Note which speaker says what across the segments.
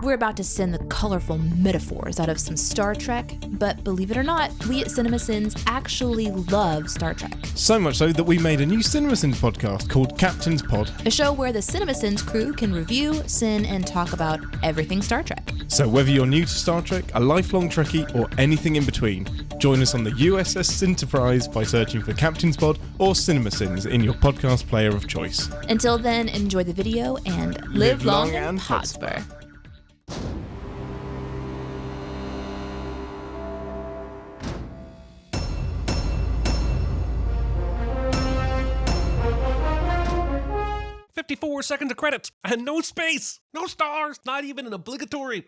Speaker 1: We're about to send the colorful metaphors out of some Star Trek, but believe it or not, we at CinemaSins actually love Star Trek.
Speaker 2: So much so that we made a new CinemaSins podcast called Captain's Pod.
Speaker 1: A show where the CinemaSins crew can review, sin, and talk about everything Star Trek.
Speaker 2: So whether you're new to Star Trek, a lifelong Trekkie, or anything in between, join us on the USS Enterprise by searching for Captain's Pod or CinemaSins in your podcast player of choice.
Speaker 1: Until then, enjoy the video and live long and prosper.
Speaker 3: "54 seconds of credits, and no space, no stars, not even an obligatory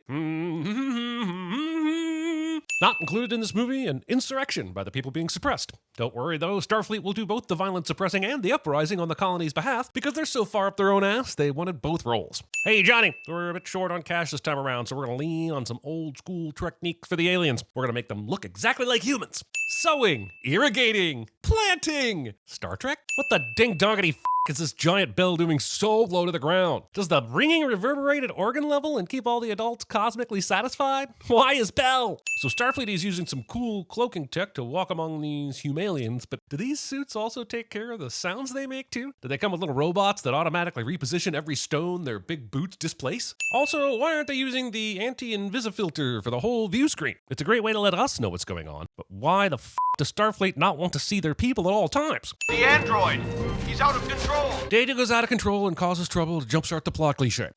Speaker 3: Not included in this movie, an Insurrection by the people being suppressed. Don't worry though, Starfleet will do both the violent suppressing and the uprising on the colony's behalf, because they're so far up their own ass, they wanted both roles. Hey Johnny, we're a bit short on cash this time around, so we're gonna lean on some old school techniques for the aliens. We're gonna make them look exactly like humans. Sewing, irrigating, planting. Star Trek? What the ding-dongity is this giant bell doing so low to the ground? Does the ringing reverberate at organ level and keep all the adults cosmically satisfied? Why is Bell? So Starfleet is using some cool cloaking tech to walk among these humalians, but do these suits also take care of the sounds they make too? Do they come with little robots that automatically reposition every stone their big boots displace? Also, why aren't they using the anti-invisifilter for the whole view screen? It's a great way to let us know what's going on, but why the does Starfleet not want to see their people at all times?
Speaker 4: The android! He's out of control!
Speaker 3: Data goes out of control and causes trouble to jumpstart the plot cliche.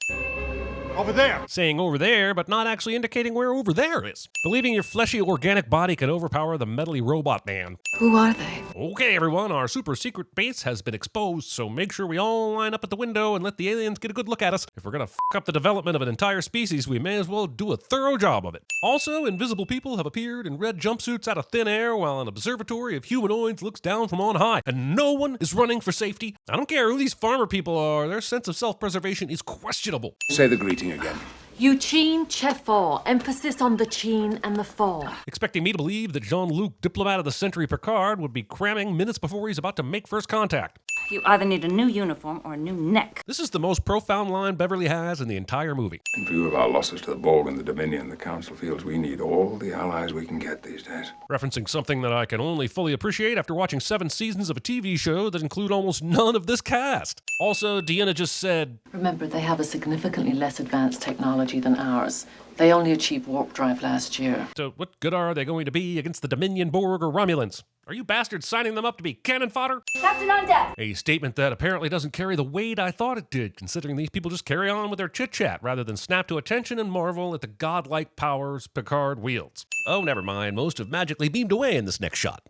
Speaker 4: Over there!
Speaker 3: Saying over there, but not actually indicating where over there is. Believing your fleshy organic body can overpower the metally robot man.
Speaker 5: Who are they?
Speaker 3: Okay, everyone, our super secret base has been exposed, so make sure we all line up at the window and let the aliens get a good look at us. If we're gonna up the development of an entire species, we may as well do a thorough job of it. Also, invisible people have appeared in red jumpsuits out of thin air while an observatory of humanoids looks down from on high, and no one is running for safety. I don't care who these farmer people are, their sense of self-preservation is questionable.
Speaker 6: Say the greeting again.
Speaker 5: Eugene Chefor. Emphasis on the chin and the for.
Speaker 3: Expecting me to believe that Jean-Luc, diplomat of the century Picard, would be cramming minutes before he's about to make first contact.
Speaker 7: You either need a new uniform or a new neck.
Speaker 3: This is the most profound line Beverly has in the entire movie.
Speaker 6: In view of our losses to the Borg and the Dominion, the Council feels we need all the allies we can get these days.
Speaker 3: Referencing something that I can only fully appreciate after watching 7 seasons of a TV show that include almost none of this cast. Also, Deanna just said,
Speaker 8: "Remember, they have a significantly less advanced technology than ours. They only achieved warp drive last year."
Speaker 3: So what good are they going to be against the Dominion, Borg, or Romulans? Are you bastards signing them up to be cannon fodder?
Speaker 7: Captain on deck!
Speaker 3: A statement that apparently doesn't carry the weight I thought it did, considering these people just carry on with their chit-chat rather than snap to attention and marvel at the godlike powers Picard wields. Oh, never mind. Most have magically beamed away in this next shot.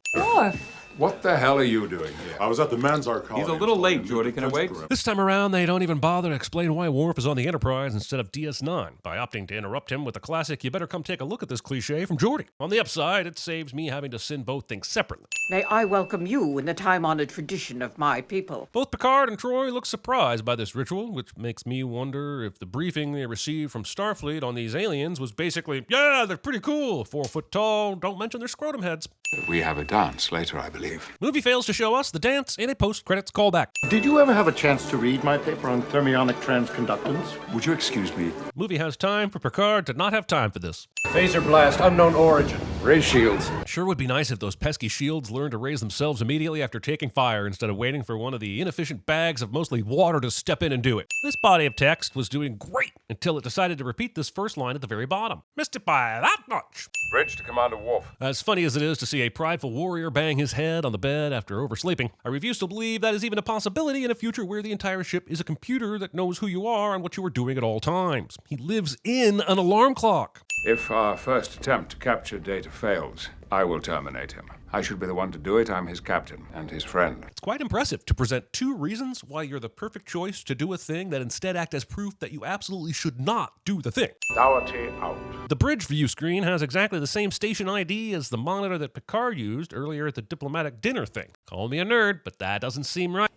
Speaker 6: What the hell are you doing here?
Speaker 9: I was at the Manzar colony.
Speaker 4: He's a little late, Jordy. Can I wait?
Speaker 3: This time around, they don't even bother to explain why Worf is on the Enterprise instead of DS9 by opting to interrupt him with a classic, "You better come take a look at this" cliche from Geordi. On the upside, it saves me having to send both things separately.
Speaker 10: May I welcome you in the time-honored tradition of my people.
Speaker 3: Both Picard and Troy look surprised by this ritual, which makes me wonder if the briefing they received from Starfleet on these aliens was basically, "Yeah, they're pretty cool, 4 foot tall, don't mention their scrotum heads."
Speaker 6: We have a dance later, I believe.
Speaker 3: Movie fails to show us the dance in a post-credits callback.
Speaker 9: Did you ever have a chance to read my paper on thermionic transconductance?
Speaker 6: Would you excuse me?
Speaker 3: Movie has time for Picard to not have time for this.
Speaker 9: Phaser blast, unknown origin.
Speaker 6: Raise shields.
Speaker 3: Sure would be nice if those pesky shields learned to raise themselves immediately after taking fire instead of waiting for one of the inefficient bags of mostly water to step in and do it. This body of text was doing great until it decided to repeat this first line at the very bottom. Missed it by that much.
Speaker 6: Bridge to Commander Worf.
Speaker 3: As funny as it is to see a prideful warrior bang his head on the bed after oversleeping, I refuse to believe that is even a possibility in a future where the entire ship is a computer that knows who you are and what you are doing at all times. He lives in an alarm clock.
Speaker 6: If our first attempt to capture Data fails, I will terminate him. I should be the one to do it. I'm his captain and his friend.
Speaker 3: It's quite impressive to present 2 reasons why you're the perfect choice to do a thing that instead act as proof that you absolutely should not do the thing.
Speaker 6: Dougherty out.
Speaker 3: The bridge view screen has exactly the same station ID as the monitor that Picard used earlier at the diplomatic dinner thing. Call me a nerd, but that doesn't seem right.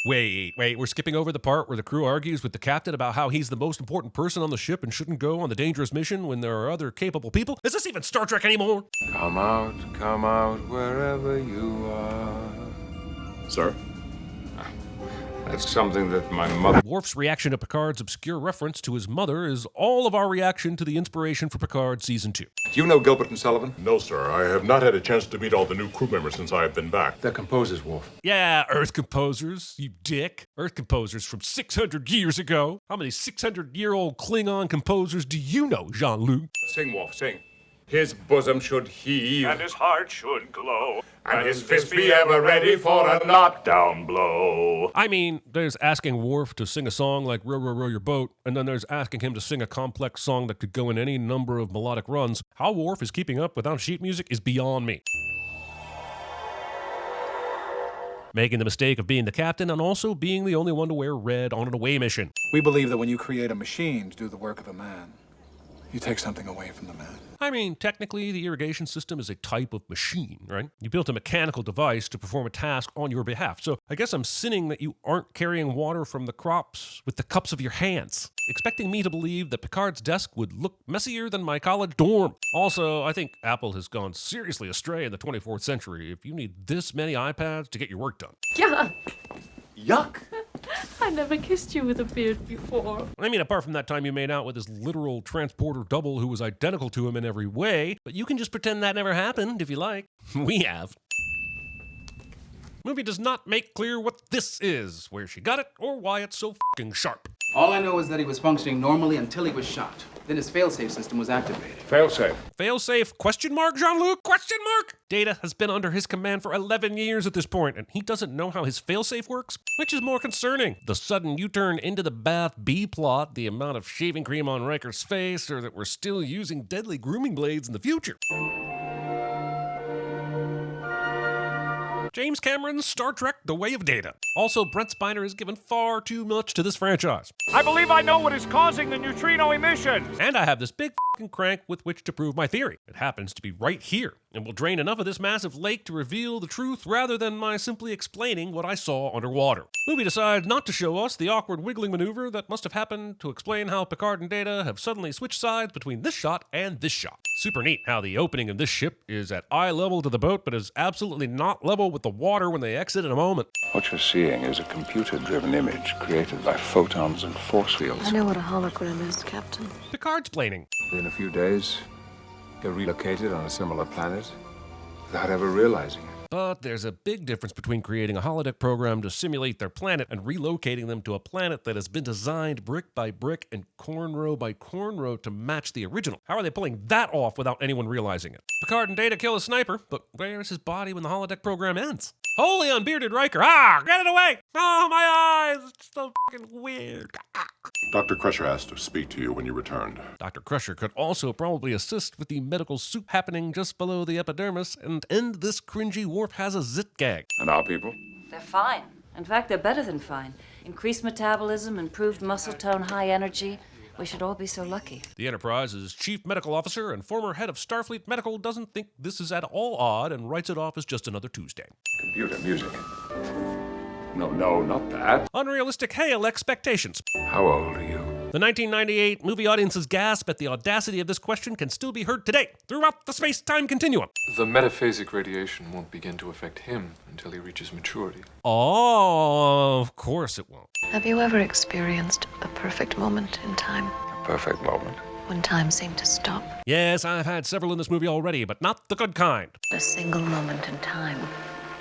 Speaker 3: Wait, we're skipping over the part where the crew argues with the captain about how he's the most important person on the ship and shouldn't go on the dangerous mission when there are other capable people? Is this even Star Trek anymore?
Speaker 6: Come out, wherever you are.
Speaker 9: Sir?
Speaker 6: That's something that my mother...
Speaker 3: Worf's reaction to Picard's obscure reference to his mother is all of our reaction to the inspiration for Picard Season 2.
Speaker 6: Do you know Gilbert and Sullivan?
Speaker 11: No, sir. I have not had a chance to meet all the new crew members since I have been back.
Speaker 6: They're composers, Worf.
Speaker 3: Yeah, Earth composers, you dick. Earth composers from 600 years ago. How many 600-year-old Klingon composers do you know, Jean-Luc?
Speaker 6: Sing, Worf, sing. His bosom should heave,
Speaker 11: And his heart should glow, and his fist be ever ready for a knockdown blow.
Speaker 3: I mean, there's asking Worf to sing a song like Row, Row, Row Your Boat, and then there's asking him to sing a complex song that could go in any number of melodic runs. How Worf is keeping up without sheet music is beyond me. Making the mistake of being the captain and also being the only one to wear red on an away mission.
Speaker 12: We believe that when you create a machine to do the work of a man, you take something away from the man.
Speaker 3: I mean, technically, the irrigation system is a type of machine, right? You built a mechanical device to perform a task on your behalf. So I guess I'm sinning that you aren't carrying water from the crops with the cups of your hands, expecting me to believe that Picard's desk would look messier than my college dorm. Also, I think Apple has gone seriously astray in the 24th century if you need this many iPads to get your work done.
Speaker 5: Yeah.
Speaker 11: Yuck!
Speaker 5: I never kissed you with a beard before.
Speaker 3: I mean, apart from that time you made out with his literal transporter double who was identical to him in every way, but you can just pretend that never happened if you like. We have. Movie does not make clear what this is, where she got it, or why it's so fucking sharp.
Speaker 13: All I know is that he was functioning normally until he was shot. Then his failsafe system was activated.
Speaker 6: Failsafe.
Speaker 3: Failsafe? Question mark, Jean-Luc? Question mark? Data has been under his command for 11 years at this point, and he doesn't know how his failsafe works? Which is more concerning? The sudden U-turn into the Bath B-plot, the amount of shaving cream on Riker's face, or that we're still using deadly grooming blades in the future? James Cameron's Star Trek The Way of Data. Also, Brent Spiner has given far too much to this franchise.
Speaker 4: I believe I know what is causing the neutrino emissions.
Speaker 3: And I have this big fucking crank with which to prove my theory. It happens to be right here, and will drain enough of this massive lake to reveal the truth rather than my simply explaining what I saw underwater. Movie decides not to show us the awkward wiggling maneuver that must have happened to explain how Picard and Data have suddenly switched sides between this shot and this shot. Super neat how the opening of this ship is at eye level to the boat, but is absolutely not level with the water when they exit in a moment.
Speaker 6: What you're seeing is a computer-driven image created by photons and force fields.
Speaker 5: I know what a hologram is, Captain.
Speaker 3: Picard's planing.
Speaker 6: In a few days, you're relocated on a similar planet without ever realizing it.
Speaker 3: But there's a big difference between creating a holodeck program to simulate their planet and relocating them to a planet that has been designed brick by brick and cornrow by cornrow to match the original. How are they pulling that off without anyone realizing it? Picard and Data kill a sniper, but where's his body when the holodeck program ends? Holy unbearded Riker! Ah! Get it away! Oh, my eyes! It's so fucking weird.
Speaker 11: Dr. Crusher asked to speak to you when you returned.
Speaker 3: Dr. Crusher could also probably assist with the medical soup happening just below the epidermis and end this cringy Worf has a zit gag.
Speaker 6: And our people?
Speaker 7: They're fine. In fact, they're better than fine. Increased metabolism, improved muscle tone, high energy. We should all be so lucky.
Speaker 3: The Enterprise's chief medical officer and former head of Starfleet Medical doesn't think this is at all odd and writes it off as just another Tuesday.
Speaker 6: Computer music. No, not that.
Speaker 3: Unrealistic Hale expectations.
Speaker 6: How old are you?
Speaker 3: The 1998 movie audience's gasp at the audacity of this question can still be heard today, throughout the space-time continuum.
Speaker 14: The metaphasic radiation won't begin to affect him until he reaches maturity.
Speaker 3: Oh, of course it won't.
Speaker 5: Have you ever experienced a perfect moment in time?
Speaker 6: A perfect moment.
Speaker 5: When time seemed to stop?
Speaker 3: Yes, I've had several in this movie already, but not the good kind.
Speaker 5: A single moment in time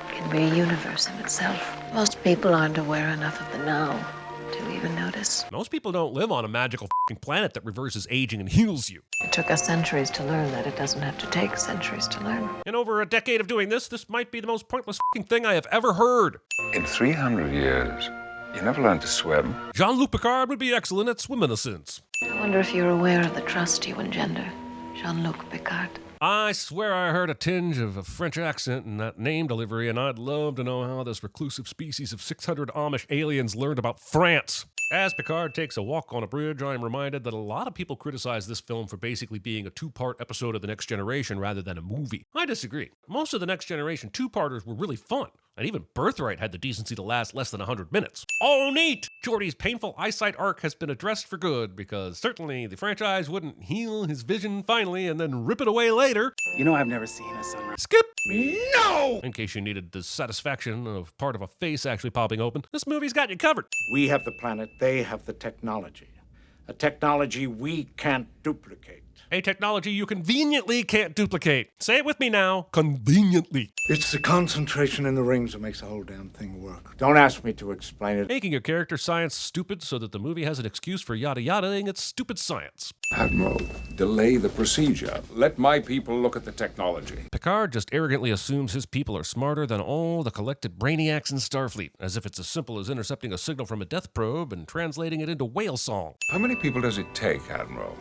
Speaker 5: can be a universe in itself. Most people aren't aware enough of the now to even notice.
Speaker 3: Most people don't live on a magical f***ing planet that reverses aging and heals you.
Speaker 5: It took us centuries to learn that it doesn't have to take centuries to learn.
Speaker 3: In over a decade of doing this might be the most pointless f***ing thing I have ever heard.
Speaker 6: In 300 years, you never learned to swim.
Speaker 3: Jean-Luc Picard would be excellent at CinemaSins.
Speaker 5: I wonder if you're aware of the trust you engender, Jean-Luc Picard.
Speaker 3: I swear I heard a tinge of a French accent in that name delivery, and I'd love to know how this reclusive species of 600 Amish aliens learned about France. As Picard takes a walk on a bridge, I am reminded that a lot of people criticize this film for basically being a two-part episode of The Next Generation rather than a movie. I disagree. Most of The Next Generation two-parters were really fun. And even Birthright had the decency to last less than 100 minutes. Oh, neat! Geordi's painful eyesight arc has been addressed for good, because certainly the franchise wouldn't heal his vision finally and then rip it away later.
Speaker 9: You know, I've never seen a sunrise.
Speaker 3: Skip! No! In case you needed the satisfaction of part of a face actually popping open, this movie's got you covered.
Speaker 9: We have the planet, they have the technology. A technology we can't duplicate.
Speaker 3: A technology you conveniently can't duplicate. Say it with me now. Conveniently.
Speaker 9: It's the concentration in the rings that makes the whole damn thing work. Don't ask me to explain it.
Speaker 3: Making your character science stupid so that the movie has an excuse for yada-yadaing its stupid science.
Speaker 6: Admiral, delay the procedure. Let my people look at the technology.
Speaker 3: Picard just arrogantly assumes his people are smarter than all the collected brainiacs in Starfleet, as if it's as simple as intercepting a signal from a death probe and translating it into whale song.
Speaker 6: How many people does it take, Admiral,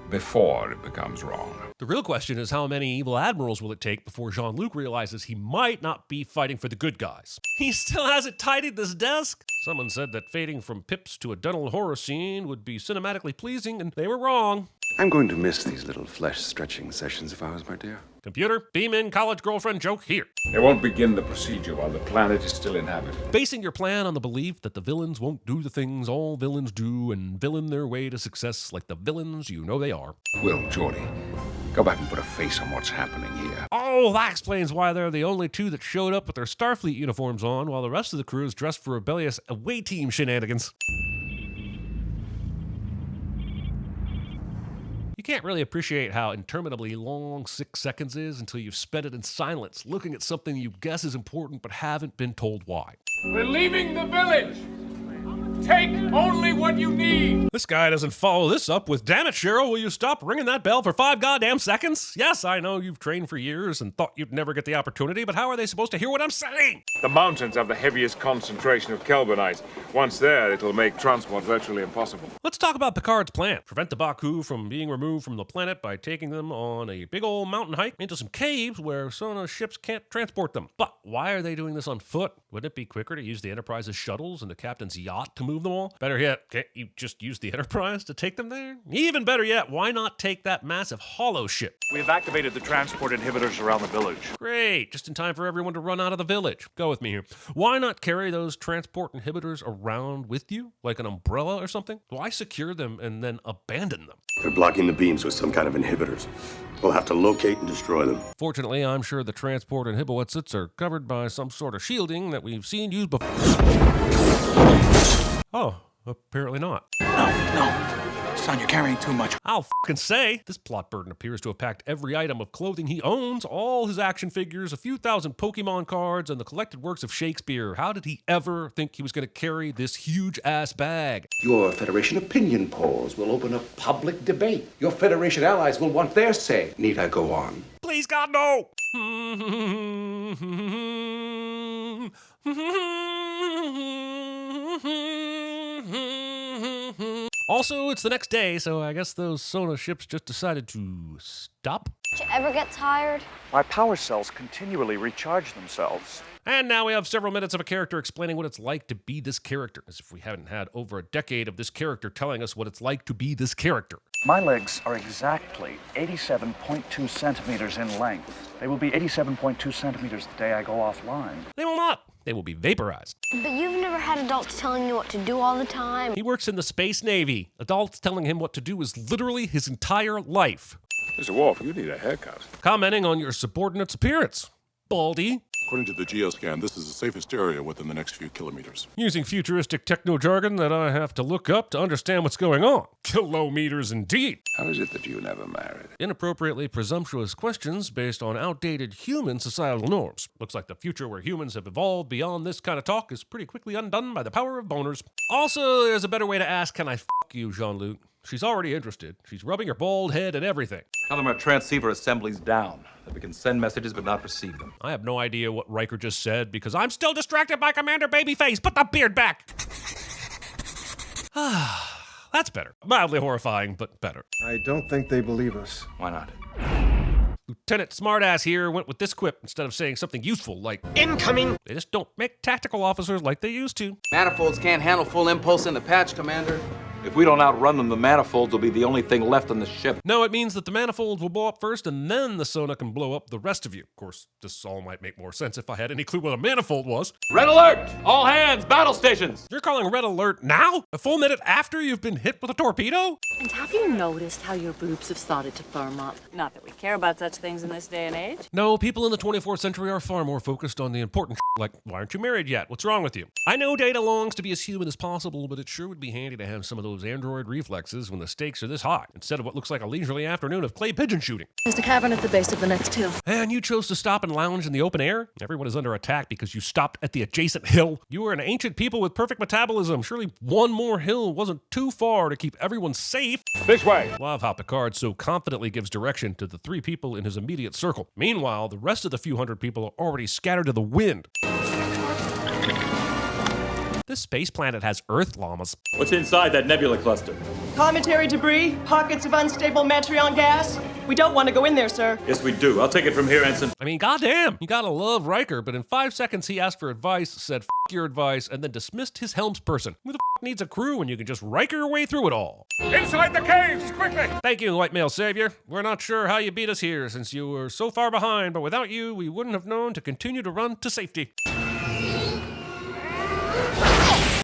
Speaker 6: before it becomes wrong?
Speaker 3: The real question is how many evil admirals will it take before Jean-Luc realizes he might not be fighting for the good guys. He still hasn't tidied this desk. Someone said that fading from Pips to a dental horror scene would be cinematically pleasing, and they were wrong.
Speaker 15: I'm going to miss these little flesh-stretching sessions if I was my dear.
Speaker 3: Computer, beam in college girlfriend joke here.
Speaker 6: They won't begin the procedure while the planet is still inhabited.
Speaker 3: Basing your plan on the belief that the villains won't do the things all villains do and villain their way to success like the villains you know they are.
Speaker 6: Will, Geordi, go back and put a face on what's happening here.
Speaker 3: Oh, that explains why they're the only two that showed up with their Starfleet uniforms on while the rest of the crew is dressed for rebellious away team shenanigans. You can't really appreciate how interminably long 6 seconds is until you've spent it in silence, looking at something you guess is important but haven't been told why.
Speaker 4: We're leaving the village. Take only what you need.
Speaker 3: This guy doesn't follow this up with, "Damn it, Cheryl, will you stop ringing that bell for 5 goddamn seconds?" Yes, I know you've trained for years and thought you'd never get the opportunity, but how are they supposed to hear what I'm saying?
Speaker 4: The mountains have the heaviest concentration of Kelvinites. Once there, it'll make transport virtually impossible.
Speaker 3: Let's talk about Picard's plan. Prevent the Baku from being removed from the planet by taking them on a big old mountain hike into some caves where Sona ships can't transport them. But why are they doing this on foot? Wouldn't it be quicker to use the Enterprise's shuttles and the captain's yacht to move them all? Better yet, can't you just use the Enterprise to take them there? Even better yet, why not take that massive hollow ship?
Speaker 4: We have activated the transport inhibitors around the village.
Speaker 3: Great, just in time for everyone to run out of the village. Go with me here. Why not carry those transport inhibitors around with you, like an umbrella or something? Why secure them and then abandon them?
Speaker 15: They're blocking the beams with some kind of inhibitors. We'll have to locate and destroy them.
Speaker 3: Fortunately, I'm sure the transport inhibitors are covered by some sort of shielding that we've seen used before. Oh, apparently not.
Speaker 12: No. Son, you're carrying too much.
Speaker 3: I'll f***ing say. This plot burden appears to have packed every item of clothing he owns, all his action figures, a few thousand Pokemon cards, and the collected works of Shakespeare. How did he ever think he was going to carry this huge-ass bag?
Speaker 16: Your Federation opinion polls will open up public debate. Your Federation allies will want their say. Need I go on?
Speaker 3: Please, God, no! Also, it's the next day, so I guess those Sona ships just decided to stop.
Speaker 17: Did you ever get tired?
Speaker 4: My power cells continually recharge themselves.
Speaker 3: And now we have several minutes of a character explaining what it's like to be this character, as if we hadn't had over a decade of this character telling us what it's like to be this character.
Speaker 18: My legs are exactly 87.2 centimeters in length. They will be 87.2 centimeters the day I go offline.
Speaker 3: They will not. They will be vaporized.
Speaker 17: But you've never had adults telling you what to do all the time.
Speaker 3: He works in the Space Navy. Adults telling him what to do is literally his entire life.
Speaker 6: Mr. Worf, you need a haircut.
Speaker 3: Commenting on your subordinate's appearance. Baldy.
Speaker 19: According to the geoscan, this is the safest area within the next few kilometers.
Speaker 3: Using futuristic techno-jargon that I have to look up to understand what's going on. Kilometers indeed.
Speaker 6: How is it that you never married?
Speaker 3: Inappropriately presumptuous questions based on outdated human societal norms. Looks like the future where humans have evolved beyond this kind of talk is pretty quickly undone by the power of boners. Also, there's a better way to ask, can I f*** you, Jean-Luc? She's already interested. She's rubbing her bald head and everything.
Speaker 20: Tell them our transceiver assembly's down, that we can send messages but not receive them.
Speaker 3: I have no idea what Riker just said because I'm still distracted by Commander Babyface. Put the beard back! That's better. Mildly horrifying, but better.
Speaker 9: I don't think they believe us.
Speaker 20: Why not?
Speaker 3: Lieutenant Smartass here went with this quip instead of saying something useful like,
Speaker 13: "Incoming!"
Speaker 3: They just don't make tactical officers like they used to.
Speaker 13: Manifolds can't handle full impulse in the patch, Commander.
Speaker 20: If we don't outrun them, the manifolds will be the only thing left on the ship.
Speaker 3: No, it means that the manifolds will blow up first, and then the Sona can blow up the rest of you. Of course, this all might make more sense if I had any clue what a manifold was.
Speaker 20: Red alert! All hands, battle stations!
Speaker 3: You're calling red alert now? A full minute after you've been hit with a torpedo?
Speaker 21: And have you noticed how your boobs have started to firm up?
Speaker 7: Not that we care about such things in this day and age.
Speaker 3: No, people in the 24th century are far more focused on the important like, why aren't you married yet? What's wrong with you? I know Data longs to be as human as possible, but it sure would be handy to have some of those android reflexes when the stakes are this high, instead of what looks like a leisurely afternoon of clay pigeon shooting.
Speaker 5: There's a cabin at the base of the next hill.
Speaker 3: And you chose to stop and lounge in the open air? Everyone is under attack because you stopped at the adjacent hill. You are an ancient people with perfect metabolism. Surely one more hill wasn't too far to keep everyone safe.
Speaker 4: This way.
Speaker 3: Love how Picard so confidently gives direction to the 3 people in his immediate circle. Meanwhile, the rest of the few hundred people are already scattered to the wind. This space planet has Earth llamas.
Speaker 20: What's inside that nebula cluster?
Speaker 22: Cometary debris, pockets of unstable Metreon gas. We don't want to go in there, sir.
Speaker 20: Yes, we do. I'll take it from here, Ensign.
Speaker 3: I mean, goddamn, you gotta love Riker, but in 5 seconds he asked for advice, said F your advice, and then dismissed his helmsperson. Who the f needs a crew when you can just Riker your way through it all?
Speaker 4: Inside the caves, quickly!
Speaker 3: Thank you, white male savior. We're not sure how you beat us here, since you were so far behind, but without you, we wouldn't have known to continue to run to safety.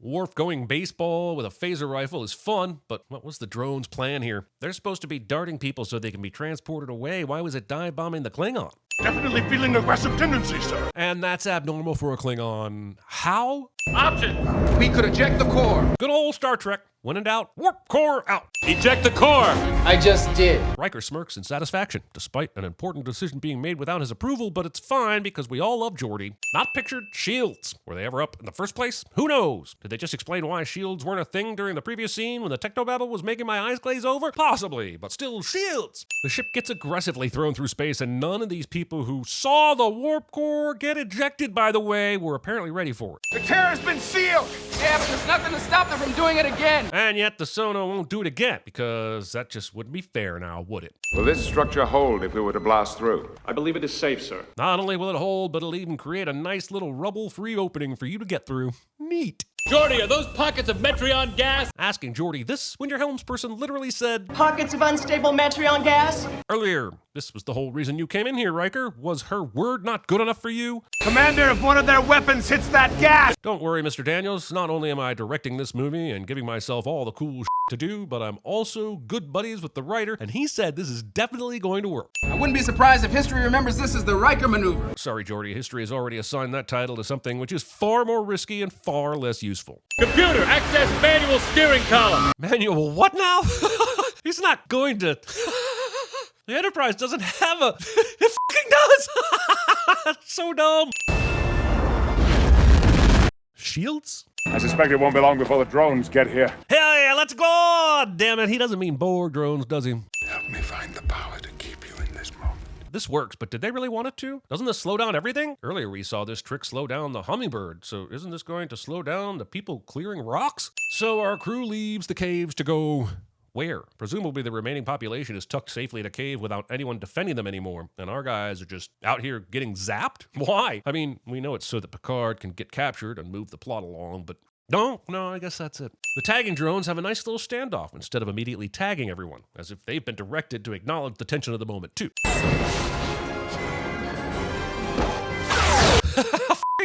Speaker 3: Worf going baseball with a phaser rifle is fun, but what was the drone's plan here? They're supposed to be darting people so they can be transported away. Why was it dive bombing the Klingon?
Speaker 11: Definitely feeling aggressive tendencies, sir.
Speaker 3: And that's abnormal for a Klingon. How?
Speaker 13: Option. We could eject the core.
Speaker 3: Good old Star Trek. When in doubt, warp core out.
Speaker 20: Eject the core.
Speaker 13: I just did.
Speaker 3: Riker smirks in satisfaction, despite an important decision being made without his approval, but it's fine because we all love Geordi. Not pictured shields. Were they ever up in the first place? Who knows? Did they just explain why shields weren't a thing during the previous scene when the technobabble was making my eyes glaze over? Possibly, but still shields. The ship gets aggressively thrown through space, and none of these people who saw the warp core get ejected, by the way, were apparently ready for it.
Speaker 4: The tear has been sealed!
Speaker 13: Yeah, but there's nothing to stop them from doing it again.
Speaker 3: And yet the Sona won't do it again, because that just wouldn't be fair now, would it?
Speaker 6: Will this structure hold if we were to blast through?
Speaker 18: I believe it is safe, sir.
Speaker 3: Not only will it hold, but it'll even create a nice little rubble-free opening for you to get through. Neat.
Speaker 20: Geordi, are those pockets of Metreon gas?
Speaker 3: Asking Geordi this when your helmsperson literally said,
Speaker 22: Pockets of unstable Metreon gas?
Speaker 3: Earlier, this was the whole reason you came in here, Riker. Was her word not good enough for you?
Speaker 4: Commander, if one of their weapons hits that gas!
Speaker 3: Don't worry, Mr. Daniels. Not only am I directing this movie and giving myself all the cool to do, but I'm also good buddies with the writer, and he said this is definitely going to work.
Speaker 13: I wouldn't be surprised if history remembers this as the Riker maneuver.
Speaker 3: Sorry, Geordi. History has already assigned that title to something which is far more risky and far less useful.
Speaker 20: Computer, access manual steering column.
Speaker 3: Manual what now? He's not going to... The Enterprise doesn't have a... It fucking does! That's so dumb. Shields?
Speaker 4: I suspect it won't be long before the drones get here.
Speaker 3: Hell yeah, let's go! Damn it, he doesn't mean Borg drones, does he?
Speaker 11: Help me find the power to keep you in this moment.
Speaker 3: This works, but did they really want it to? Doesn't this slow down everything? Earlier we saw this trick slow down the hummingbird, so isn't this going to slow down the people clearing rocks? So our crew leaves the caves to go... where? Presumably the remaining population is tucked safely in a cave without anyone defending them anymore, and our guys are just out here getting zapped? Why? I mean, we know it's so that Picard can get captured and move the plot along, but no, I guess that's it. The tagging drones have a nice little standoff instead of immediately tagging everyone, as if they've been directed to acknowledge the tension of the moment too.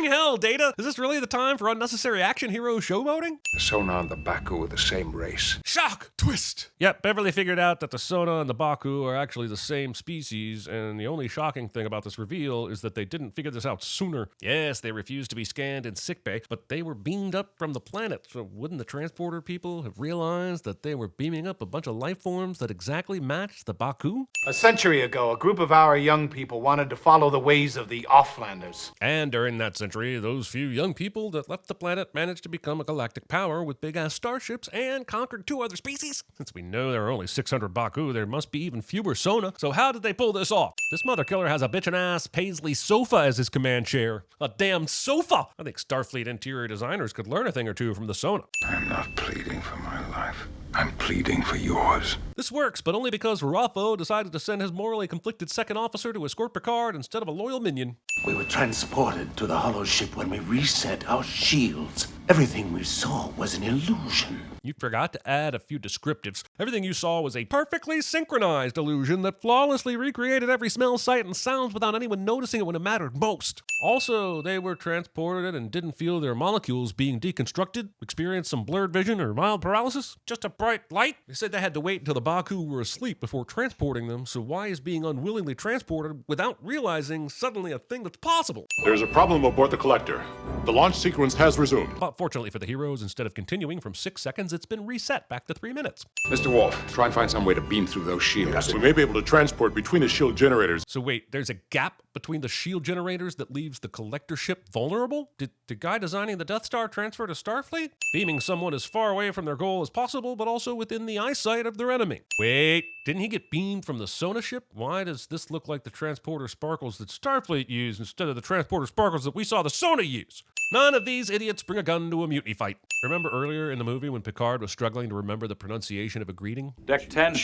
Speaker 3: Hell, Data, is this really the time for unnecessary action hero showboating?
Speaker 6: The Sona and the Baku are the same race.
Speaker 3: Shock! Twist! Yep, Beverly figured out that the Sona and the Baku are actually the same species, and the only shocking thing about this reveal is that they didn't figure this out sooner. Yes, they refused to be scanned in sickbay, but they were beamed up from the planet, so wouldn't the transporter people have realized that they were beaming up a bunch of life forms that exactly matched the Baku?
Speaker 12: A century ago, a group of our young people wanted to follow the ways of the Offlanders.
Speaker 3: And during that century, those few young people that left the planet managed to become a galactic power with big-ass starships and conquered 2 other species. Since we know there are only 600 Baku, there must be even fewer Sona. So how did they pull this off? This mother killer has a bitchin'-ass Paisley sofa as his command chair. A damn sofa! I think Starfleet interior designers could learn a thing or two from the Sona.
Speaker 6: I'm not pleading for my life. I'm pleading for yours.
Speaker 3: This works, but only because Raffo decided to send his morally conflicted second officer to escort Picard instead of a loyal minion.
Speaker 16: We were transported to the holo ship when we reset our shields. Everything we saw was an illusion.
Speaker 3: You forgot to add a few descriptives. Everything you saw was a perfectly synchronized illusion that flawlessly recreated every smell, sight, and sound without anyone noticing it when it mattered most. Also, they were transported and didn't feel their molecules being deconstructed, experienced some blurred vision or mild paralysis. Just a bright light. They said they had to wait until the Baku were asleep before transporting them, so why is being unwillingly transported without realizing suddenly a thing that's possible?
Speaker 19: There's a problem aboard the collector. The launch sequence has resumed.
Speaker 3: But fortunately for the heroes, instead of continuing from 6 seconds, it's been reset back to 3 minutes.
Speaker 6: Mr. Wolf, try and find some way to beam through those shields.
Speaker 19: Yes, we may be able to transport between the shield generators.
Speaker 3: So wait, there's a gap between the shield generators that leaves the collector ship vulnerable? Did the guy designing the Death Star transfer to Starfleet? Beaming someone as far away from their goal as possible, but also within the eyesight of their enemy. Wait, didn't he get beamed from the Sona ship? Why does this look like the transporter sparkles that Starfleet used instead of the transporter sparkles that we saw the Sona use? None of these idiots bring a gun to a mutiny fight. Remember earlier in the movie when Picard was struggling to remember the pronunciation of a greeting?
Speaker 20: Deck 10.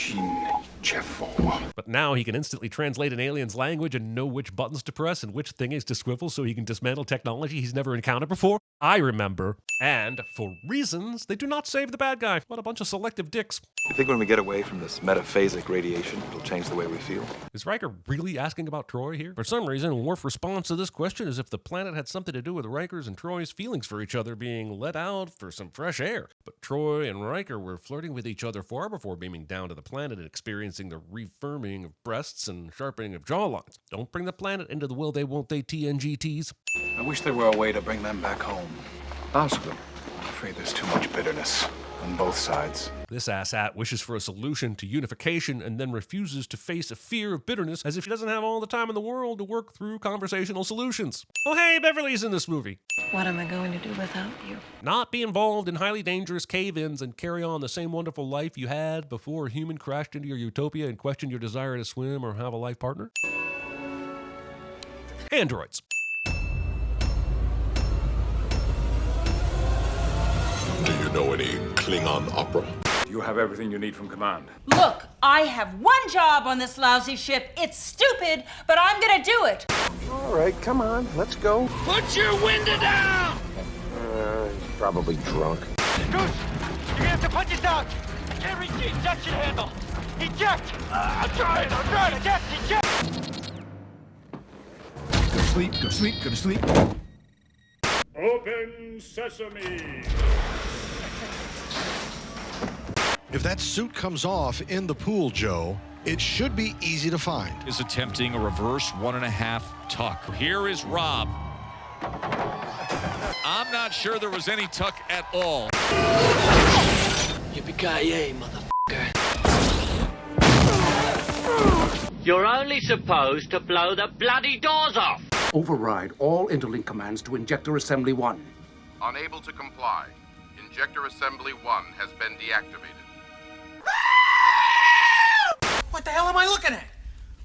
Speaker 3: But now he can instantly translate an alien's language and know which buttons to press and which thingies to swivel so he can dismantle technology he's never encountered before. I remember. And for reasons, they do not save the bad guy. What a bunch of selective dicks.
Speaker 1: You think when we get away from this metaphasic radiation, it'll change the way we feel?
Speaker 3: Is Riker really asking about Troy here? For some reason, Worf's response to this question is if the planet had something to do with Riker's and Troy's feelings for each other being let out for some fresh air. But Troy and Riker were flirting with each other far before beaming down to the planet and experiencing the refirming of breasts and sharpening of jawlines. Don't bring the planet into the will they won't they TNGTs.
Speaker 12: I wish there were a way to bring them back home.
Speaker 16: Possibly.
Speaker 12: I'm afraid there's too much bitterness on both sides.
Speaker 3: This asshat wishes for a solution to unification and then refuses to face a fear of bitterness as if she doesn't have all the time in the world to work through conversational solutions. Oh hey, Beverly's in this movie.
Speaker 5: What am I going to do without you?
Speaker 3: Not be involved in highly dangerous cave-ins and carry on the same wonderful life you had before a human crashed into your utopia and questioned your desire to swim or have a life partner. Androids.
Speaker 19: Do you know any Klingon opera?
Speaker 6: You have everything you need from command.
Speaker 2: Look, I have one job on this lousy ship. It's stupid, but I'm gonna do it.
Speaker 16: All right, come on, let's go.
Speaker 11: Put your window down!
Speaker 16: He's probably drunk.
Speaker 11: Goose, you're gonna have to put this down. Can't reach the ejection handle. Eject! I'm trying. Eject, eject!
Speaker 16: Go to sleep, go to sleep, go to sleep.
Speaker 11: Open sesame.
Speaker 23: If that suit comes off in the pool, Joe, it should be easy to find.
Speaker 24: Is attempting a reverse 1.5 tuck. Here is Rob. I'm not sure there was any tuck at all.
Speaker 11: Yippee-ki-yay, motherfucker. You're only supposed to blow the bloody doors off.
Speaker 16: Override all interlink commands to Injector Assembly 1.
Speaker 25: Unable to comply. Injector Assembly 1 has been deactivated.
Speaker 11: What the hell am I looking at?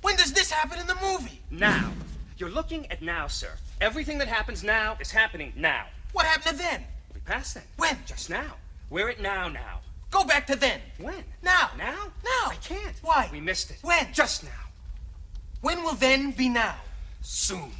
Speaker 11: When does this happen in the movie?
Speaker 22: Now. You're looking at now, sir. Everything that happens now is happening now.
Speaker 11: What happened to then?
Speaker 22: We passed then.
Speaker 11: When?
Speaker 22: Just now. We're at now.
Speaker 11: Go back to then.
Speaker 22: When?
Speaker 11: Now.
Speaker 22: Now?
Speaker 11: Now.
Speaker 22: I can't.
Speaker 11: Why?
Speaker 22: We missed it.
Speaker 11: When?
Speaker 22: Just now.
Speaker 11: When will then be now?
Speaker 22: Soon.